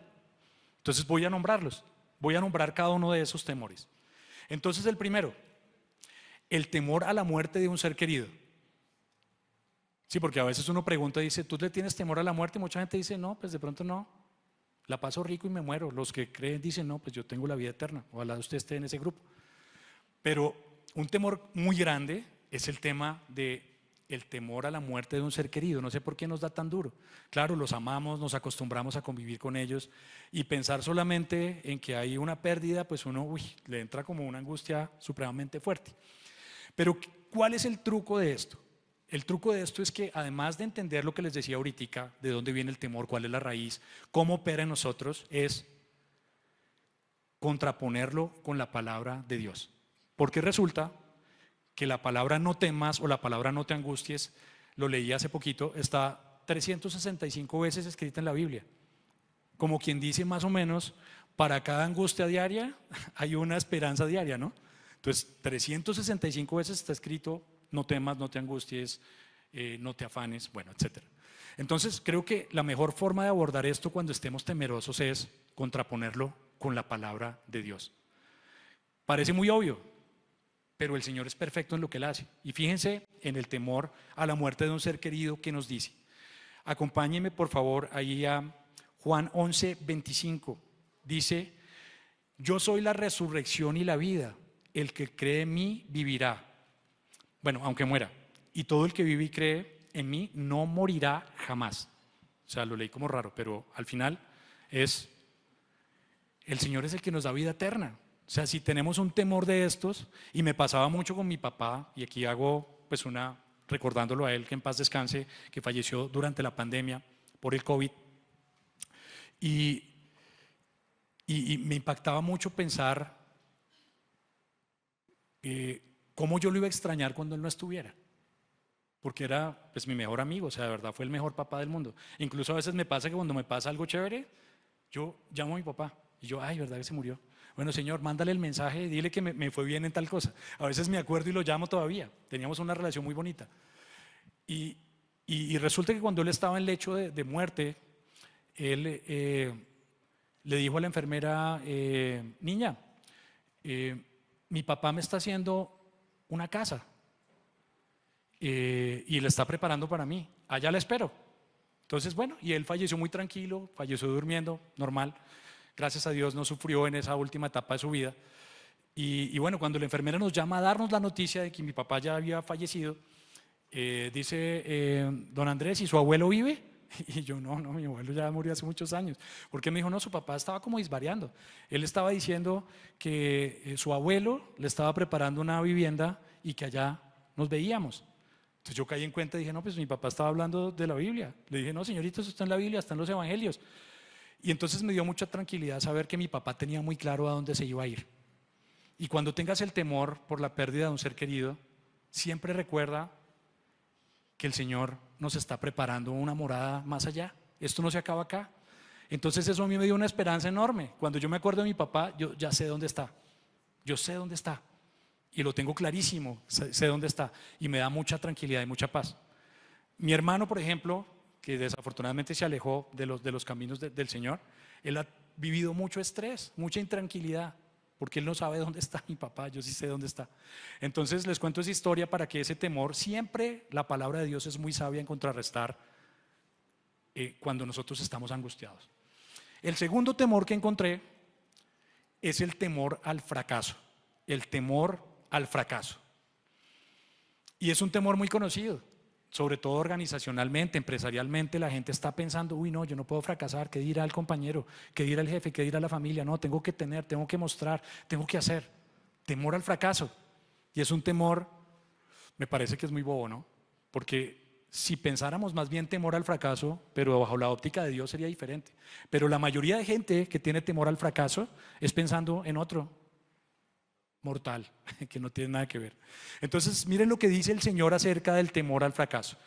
[SPEAKER 3] Entonces voy a nombrarlos, voy a nombrar cada uno de esos temores. Entonces el primero, el temor a la muerte de un ser querido. Sí, porque a veces uno pregunta y dice, ¿tú le tienes temor a la muerte? Y mucha gente dice, no, pues de pronto no, la paso rico y me muero. Los que creen dicen, no, pues yo tengo la vida eterna. Ojalá usted esté en ese grupo. Pero un temor muy grande es el tema de el temor a la muerte de un ser querido. No sé por qué nos da tan duro. Claro, los amamos, nos acostumbramos a convivir con ellos y pensar solamente en que hay una pérdida, pues uno le entra como una angustia supremamente fuerte. Pero ¿cuál es el truco de esto? El truco de esto es que además de entender lo que les decía ahorita, de dónde viene el temor, cuál es la raíz, cómo opera en nosotros, es contraponerlo con la palabra de Dios. Porque resulta que la palabra no temas o la palabra no te angusties, lo leí hace poquito, está 365 veces escrita en la Biblia. Como quien dice más o menos, para cada angustia diaria hay una esperanza diaria, ¿no? Entonces, 365 veces está escrito, no temas, no te angusties, no te afanes, bueno, etc. Entonces, creo que la mejor forma de abordar esto cuando estemos temerosos es contraponerlo con la palabra de Dios. Parece muy obvio, pero el Señor es perfecto en lo que Él hace. Y fíjense en el temor a la muerte de un ser querido que nos dice. Acompáñenme por favor ahí a Juan 11:25. Dice, yo soy la resurrección y la vida. El que cree en mí vivirá. Bueno, aunque muera. Y todo el que vive y cree en mí no morirá jamás. O sea, lo leí como raro, pero al final es, el Señor es el que nos da vida eterna. O sea, si tenemos un temor de estos, y me pasaba mucho con mi papá, y aquí hago pues recordándolo a él, que en paz descanse, que falleció durante la pandemia por el COVID, y me impactaba mucho pensar cómo yo lo iba a extrañar cuando él no estuviera, porque era pues mi mejor amigo, o sea, de verdad fue el mejor papá del mundo. Incluso a veces me pasa que cuando me pasa algo chévere, yo llamo a mi papá, y yo, ay, ¿verdad que se murió? Bueno, Señor, mándale el mensaje, dile que me fue bien en tal cosa. A veces me acuerdo y lo llamo todavía. Teníamos una relación muy bonita. Y resulta que cuando él estaba en lecho de muerte, él le dijo a la enfermera, niña, mi papá me está haciendo una casa y la está preparando para mí. Allá la espero. Entonces, bueno, y él falleció muy tranquilo, falleció durmiendo, normal. Gracias a Dios no sufrió en esa última etapa de su vida. Y bueno, cuando la enfermera nos llama a darnos la noticia de que mi papá ya había fallecido, dice, don Andrés, ¿y su abuelo vive? Y yo, no, mi abuelo ya murió hace muchos años. Porque me dijo, no, su papá estaba como disvariando. Él estaba diciendo que su abuelo le estaba preparando una vivienda y que allá nos veíamos. Entonces yo caí en cuenta y dije, no, pues mi papá estaba hablando de la Biblia. Le dije, no, señorito, eso está en la Biblia, está en los evangelios. Y entonces me dio mucha tranquilidad saber que mi papá tenía muy claro a dónde se iba a ir. Y cuando tengas el temor por la pérdida de un ser querido, siempre recuerda que el Señor nos está preparando una morada más allá. Esto no se acaba acá. Entonces eso a mí me dio una esperanza enorme. Cuando yo me acuerdo de mi papá, yo ya sé dónde está. Yo sé dónde está. Y lo tengo clarísimo, sé dónde está. Y me da mucha tranquilidad y mucha paz. Mi hermano, por ejemplo, que desafortunadamente se alejó de los caminos del Señor, él ha vivido mucho estrés, mucha intranquilidad, porque él no sabe dónde está mi papá, yo sí sé dónde está. Entonces les cuento esa historia para que ese temor, siempre la palabra de Dios es muy sabia en contrarrestar cuando nosotros estamos angustiados. El segundo temor que encontré es el temor al fracaso, el temor al fracaso. Y es un temor muy conocido. Sobre todo organizacionalmente, empresarialmente, la gente está pensando, uy, no, yo no puedo fracasar, ¿qué dirá el compañero? ¿Qué dirá el jefe? ¿Qué dirá la familia? No, tengo que tener, tengo que mostrar, tengo que hacer. Temor al fracaso. Y es un temor, me parece que es muy bobo, ¿no? Porque si pensáramos más bien temor al fracaso, pero bajo la óptica de Dios sería diferente. Pero la mayoría de gente que tiene temor al fracaso es pensando en otro mortal, que no tiene nada que ver. Entonces, miren lo que dice el Señor acerca del temor al fracaso.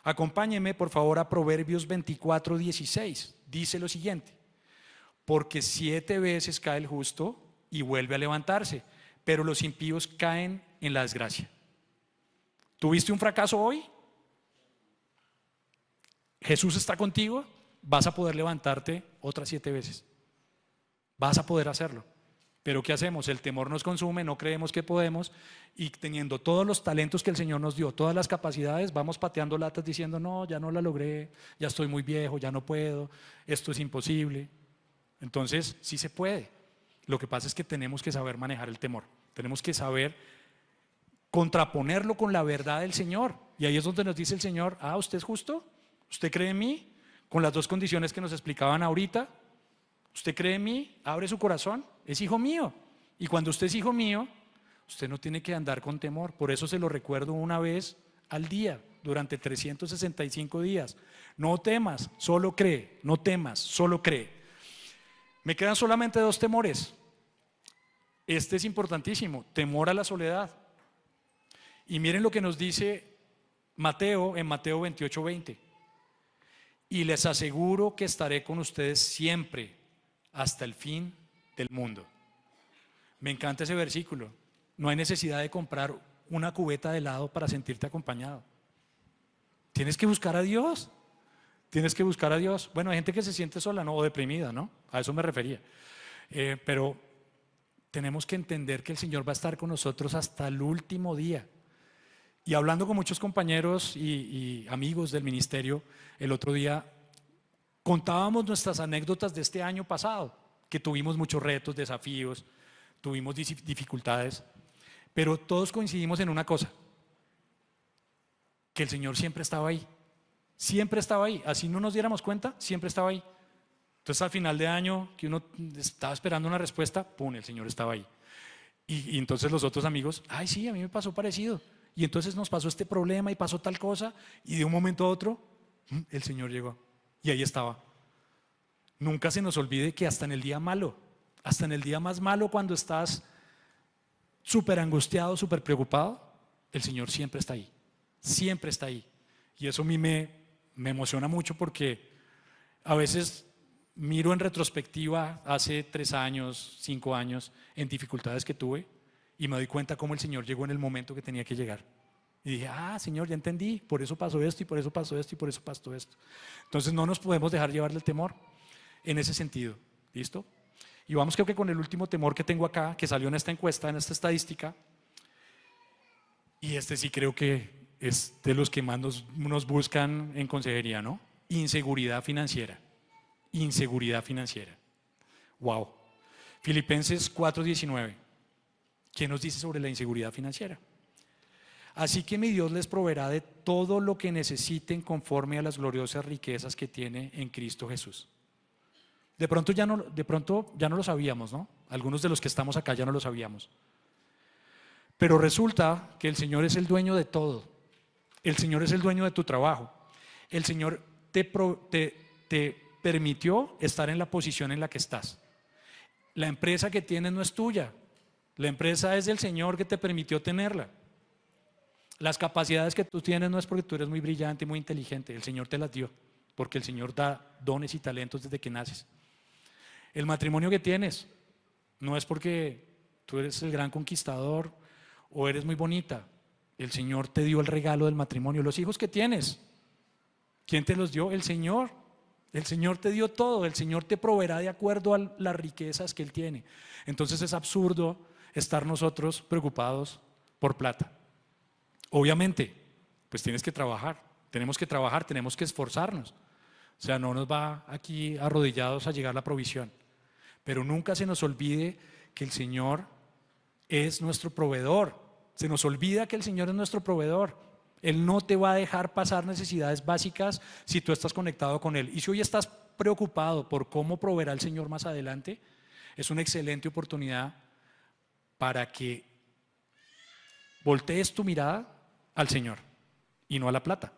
[SPEAKER 3] Acompáñenme, por favor, a Proverbios 24:16. Dice lo siguiente: porque 7 veces cae el justo y vuelve a levantarse, pero los impíos caen en la desgracia. ¿Tuviste un fracaso hoy? Jesús está contigo, vas a poder levantarte otras 7 veces. Vas a poder hacerlo. Pero ¿qué hacemos? El temor nos consume, no creemos que podemos, y teniendo todos los talentos que el Señor nos dio, todas las capacidades, vamos pateando latas diciendo, no, ya no la logré, ya estoy muy viejo, ya no puedo, esto es imposible. Entonces, sí se puede. Lo que pasa es que tenemos que saber manejar el temor, tenemos que saber contraponerlo con la verdad del Señor. Y ahí es donde nos dice el Señor, ¿usted es justo? ¿Usted cree en mí? Con las 2 condiciones que nos explicaban ahorita. ¿Usted cree en mí? Abre su corazón, es hijo mío. Y cuando usted es hijo mío, usted no tiene que andar con temor. Por eso se lo recuerdo una vez al día, durante 365 días. No temas, solo cree. No temas, solo cree. Me quedan solamente 2 temores. Este es importantísimo, temor a la soledad. Y miren lo que nos dice Mateo en Mateo 28:20. Y les aseguro que estaré con ustedes siempre, hasta el fin del mundo. Me encanta ese versículo. No hay necesidad de comprar una cubeta de helado para sentirte acompañado. Tienes que buscar a Dios. Tienes que buscar a Dios. Bueno, hay gente que se siente sola, ¿no? O deprimida, ¿no? A eso me refería. Pero tenemos que entender que el Señor va a estar con nosotros hasta el último día. Y hablando con muchos compañeros y amigos del ministerio, el otro día contábamos nuestras anécdotas de este año pasado, que tuvimos muchos retos, desafíos, tuvimos dificultades, pero todos coincidimos en una cosa, que el Señor siempre estaba ahí, así no nos diéramos cuenta, siempre estaba ahí. Entonces al final de año, que uno estaba esperando una respuesta, ¡pum!, el Señor estaba ahí. Y entonces los otros amigos, ¡ay, sí, a mí me pasó parecido! Y entonces nos pasó este problema y pasó tal cosa, y de un momento a otro, el Señor llegó. Y ahí estaba. Nunca se nos olvide que hasta en el día malo, hasta en el día más malo, cuando estás súper angustiado, súper preocupado, el Señor siempre está ahí. Siempre está ahí. Y eso a mí me emociona mucho, porque a veces miro en retrospectiva hace 3 años, 5 años, en dificultades que tuve, y me doy cuenta cómo el Señor llegó en el momento que tenía que llegar. Y dije, Señor, ya entendí, por eso pasó esto, y por eso pasó esto, y por eso pasó esto. Entonces no nos podemos dejar llevar del temor en ese sentido. ¿Listo? Y vamos, creo que con el último temor que tengo acá, que salió en esta encuesta, en esta estadística, y este sí creo que es de los que más nos buscan en consejería, ¿no? Inseguridad financiera. Inseguridad financiera. Wow. Filipenses 4:19. ¿Qué nos dice sobre la inseguridad financiera? Así que mi Dios les proveerá de todo lo que necesiten conforme a las gloriosas riquezas que tiene en Cristo Jesús. De pronto ya no lo sabíamos, ¿no? Algunos de los que estamos acá ya no lo sabíamos. Pero resulta que el Señor es el dueño de todo. El Señor es el dueño de tu trabajo. El Señor te permitió estar en la posición en la que estás. La empresa que tienes no es tuya. La empresa es del Señor, que te permitió tenerla. Las capacidades que tú tienes no es porque tú eres muy brillante, muy inteligente. El Señor te las dio, porque el Señor da dones y talentos desde que naces. El matrimonio que tienes no es porque tú eres el gran conquistador o eres muy bonita. El Señor te dio el regalo del matrimonio. Los hijos que tienes, ¿quién te los dio? El Señor. El Señor te dio todo. El Señor te proveerá de acuerdo a las riquezas que Él tiene. Entonces es absurdo estar nosotros preocupados por plata. Obviamente, pues tienes que trabajar, tenemos que esforzarnos. O sea, no nos va aquí arrodillados a llegar la provisión. Pero nunca se nos olvide que el Señor es nuestro proveedor. Se nos olvida que el Señor es nuestro proveedor. Él no te va a dejar pasar necesidades básicas si tú estás conectado con Él. Y si hoy estás preocupado por cómo proveerá el Señor más adelante, es una excelente oportunidad para que voltees tu mirada al Señor y no a la plata.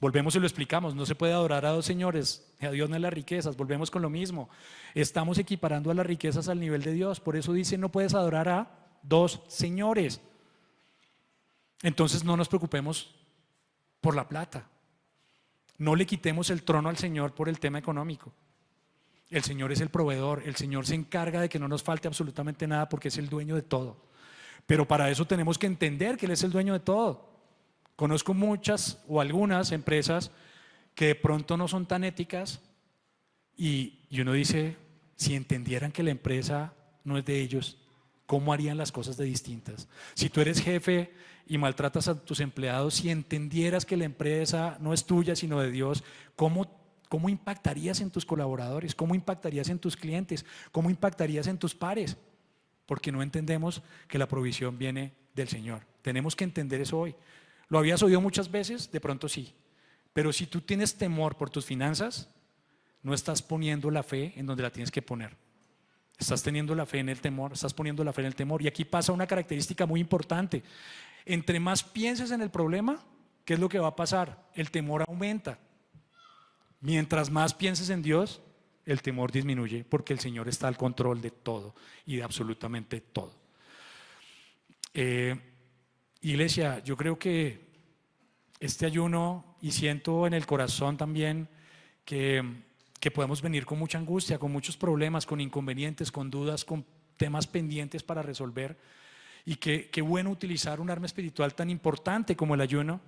[SPEAKER 3] Volvemos y lo explicamos, no se puede adorar a 2 señores, a Dios no a las riquezas. Volvemos con lo mismo, estamos equiparando a las riquezas al nivel de Dios. Por eso dice, no puedes adorar a 2 señores. Entonces no nos preocupemos por la plata, no le quitemos el trono al Señor por el tema económico. El Señor es el proveedor, el Señor se encarga de que no nos falte absolutamente nada porque es el dueño de todo. Pero para eso tenemos que entender que Él es el dueño de todo. Conozco muchas o algunas empresas que de pronto no son tan éticas y uno dice, si entendieran que la empresa no es de ellos, ¿cómo harían las cosas de distintas? Si tú eres jefe y maltratas a tus empleados, si entendieras que la empresa no es tuya sino de Dios, ¿cómo impactarías en tus colaboradores? ¿Cómo impactarías en tus clientes? ¿Cómo impactarías en tus pares? Porque no entendemos que la provisión viene del Señor. Tenemos que entender eso hoy. ¿Lo habías oído muchas veces? De pronto sí. Pero si tú tienes temor por tus finanzas, no estás poniendo la fe en donde la tienes que poner. Estás teniendo la fe en el temor, estás poniendo la fe en el temor. Y aquí pasa una característica muy importante. Entre más pienses en el problema, ¿qué es lo que va a pasar? El temor aumenta. Mientras más pienses en Dios, el temor disminuye porque el Señor está al control de todo y de absolutamente todo. Iglesia, yo creo que este ayuno, y siento en el corazón también que podemos venir con mucha angustia, con muchos problemas, con inconvenientes, con dudas, con temas pendientes para resolver, y qué bueno utilizar un arma espiritual tan importante como el ayuno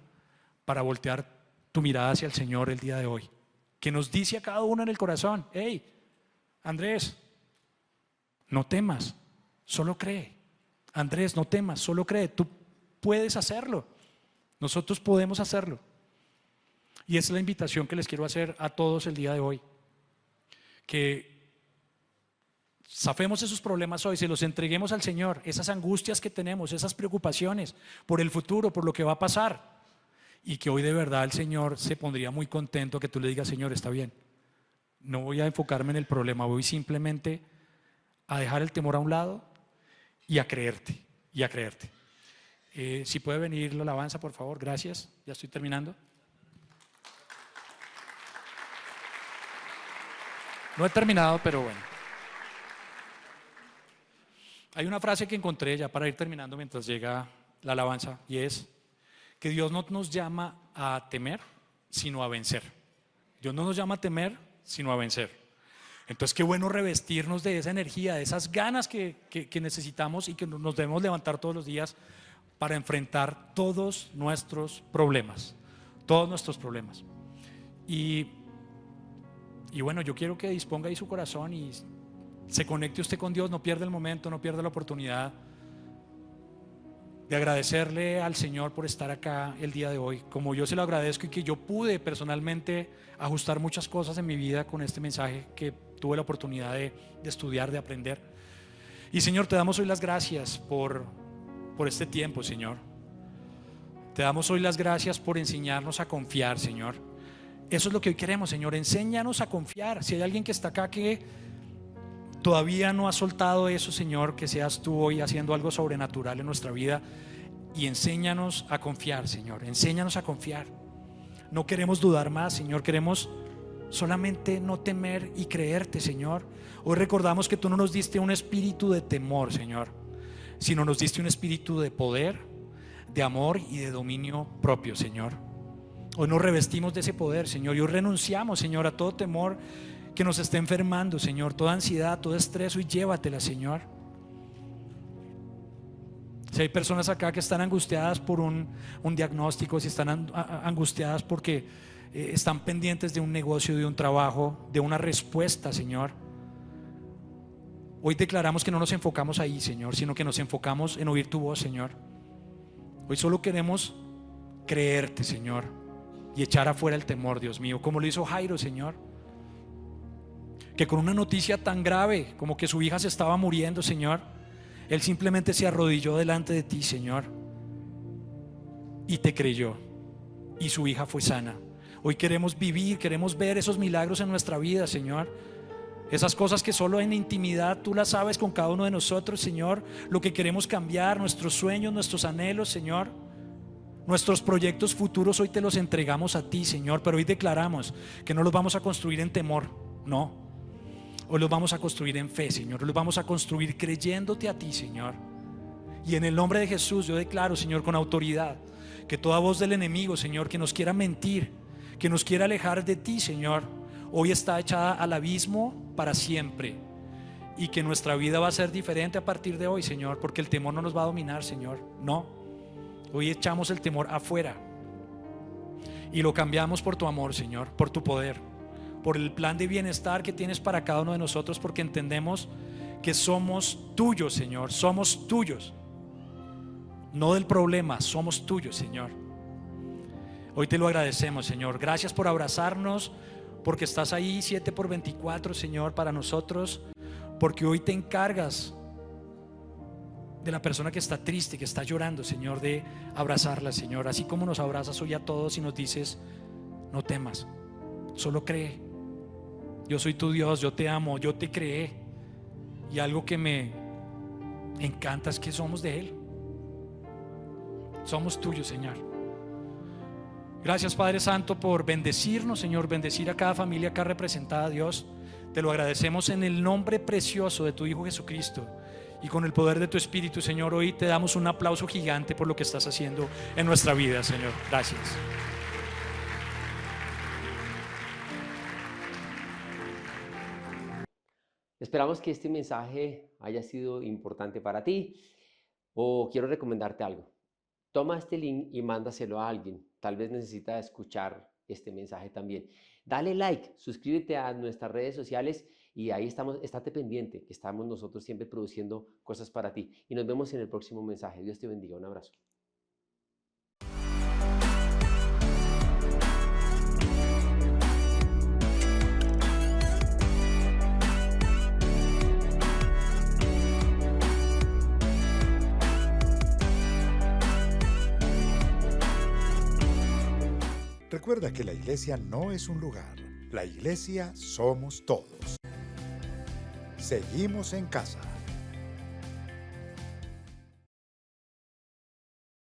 [SPEAKER 3] para voltear tu mirada hacia el Señor el día de hoy, que nos dice a cada uno en el corazón: hey, Andrés, no temas, solo cree. Andrés, no temas, solo cree. Tú puedes hacerlo, nosotros podemos hacerlo. Y esa es la invitación que les quiero hacer a todos el día de hoy, que zafemos esos problemas hoy, se los entreguemos al Señor, esas angustias que tenemos, esas preocupaciones por el futuro, por lo que va a pasar, y que hoy de verdad el Señor se pondría muy contento que tú le digas: Señor, está bien, no voy a enfocarme en el problema, voy simplemente a dejar el temor a un lado y a creerte, y a creerte. Si puede venir la alabanza, por favor, gracias, ya estoy terminando. No he terminado, pero bueno. Hay una frase que encontré ya para ir terminando mientras llega la alabanza, y es que Dios no nos llama a temer, sino a vencer. Dios no nos llama a temer, sino a vencer. Entonces, qué bueno revestirnos de esa energía, de esas ganas que necesitamos y que nos debemos levantar todos los días para enfrentar todos nuestros problemas. Todos nuestros problemas. Y bueno, yo quiero que disponga ahí su corazón y se conecte usted con Dios, no pierda el momento, no pierda la oportunidad de agradecerle al Señor por estar acá el día de hoy, como yo se lo agradezco, y que yo pude personalmente ajustar muchas cosas en mi vida con este mensaje que tuve la oportunidad de estudiar, de aprender. Y Señor, te damos hoy las gracias por este tiempo, Señor. Te damos hoy las gracias por enseñarnos a confiar, Señor. Eso es lo que hoy queremos, Señor, enséñanos a confiar. Si hay alguien que está acá que todavía no ha soltado eso, Señor, que seas tú hoy haciendo algo sobrenatural en nuestra vida, y enséñanos a confiar, Señor, enséñanos a confiar. No queremos dudar más, Señor, queremos solamente no temer y creerte, Señor. Hoy recordamos que tú no nos diste un espíritu de temor, Señor, sino nos diste un espíritu de poder, de amor y de dominio propio, Señor. Hoy nos revestimos de ese poder, Señor, y hoy renunciamos, Señor, a todo temor que nos esté enfermando, Señor, toda ansiedad, todo estrés, hoy llévatela, Señor. Si hay personas acá que están angustiadas por un diagnóstico, si están angustiadas porque están pendientes de un negocio, de un trabajo, de una respuesta, Señor, hoy declaramos que no nos enfocamos ahí, Señor, sino que nos enfocamos en oír tu voz, Señor. Hoy solo queremos creerte, Señor, y echar afuera el temor, Dios mío, como lo hizo Jairo, Señor, que con una noticia tan grave como que su hija se estaba muriendo, Señor, él simplemente se arrodilló delante de ti, Señor, y te creyó, y su hija fue sana. Hoy queremos vivir, queremos ver esos milagros en nuestra vida, Señor. Esas cosas que solo en intimidad tú las sabes con cada uno de nosotros, Señor. Lo que queremos cambiar, nuestros sueños, nuestros anhelos, Señor. Nuestros proyectos futuros hoy te los entregamos a ti, Señor. Pero hoy declaramos que no los vamos a construir en temor, no. Hoy los vamos a construir en fe, Señor. Hoy los vamos a construir creyéndote a ti, Señor. Y en el nombre de Jesús yo declaro, Señor, con autoridad, que toda voz del enemigo, Señor, que nos quiera mentir, que nos quiera alejar de ti, Señor, hoy está echada al abismo para siempre y que nuestra vida va a ser diferente a partir de hoy, Señor, porque el temor no nos va a dominar, Señor. No, hoy echamos el temor afuera y lo cambiamos por tu amor, Señor, por tu poder, por el plan de bienestar que tienes para cada uno de nosotros, porque entendemos que somos tuyos, Señor, somos tuyos, no del problema, somos tuyos, Señor. Hoy te lo agradecemos, Señor. Gracias por abrazarnos, porque estás ahí 7x24, Señor, para nosotros, porque hoy te encargas de la persona que está triste, que está llorando, Señor, de abrazarla, Señor, así como nos abrazas hoy a todos y nos dices: no temas, solo cree, yo soy tu Dios, yo te amo, yo te creé. Y algo que me encanta es que somos de Él, somos tuyos, Señor. Gracias, Padre Santo, por bendecirnos, Señor, bendecir a cada familia acá representada, Dios. Te lo agradecemos en el nombre precioso de tu Hijo Jesucristo y con el poder de tu Espíritu, Señor. Hoy te damos un aplauso gigante por lo que estás haciendo en nuestra vida, Señor. Gracias.
[SPEAKER 2] Esperamos que este mensaje haya sido importante para ti, o quiero recomendarte algo. Toma este link y mándaselo a alguien. Tal vez necesita escuchar este mensaje también. Dale like, suscríbete a nuestras redes sociales y ahí estamos, estate pendiente, que estamos nosotros siempre produciendo cosas para ti. Y nos vemos en el próximo mensaje. Dios te bendiga. Un abrazo.
[SPEAKER 1] Recuerda que la iglesia no es un lugar, la iglesia somos todos. Seguimos en casa.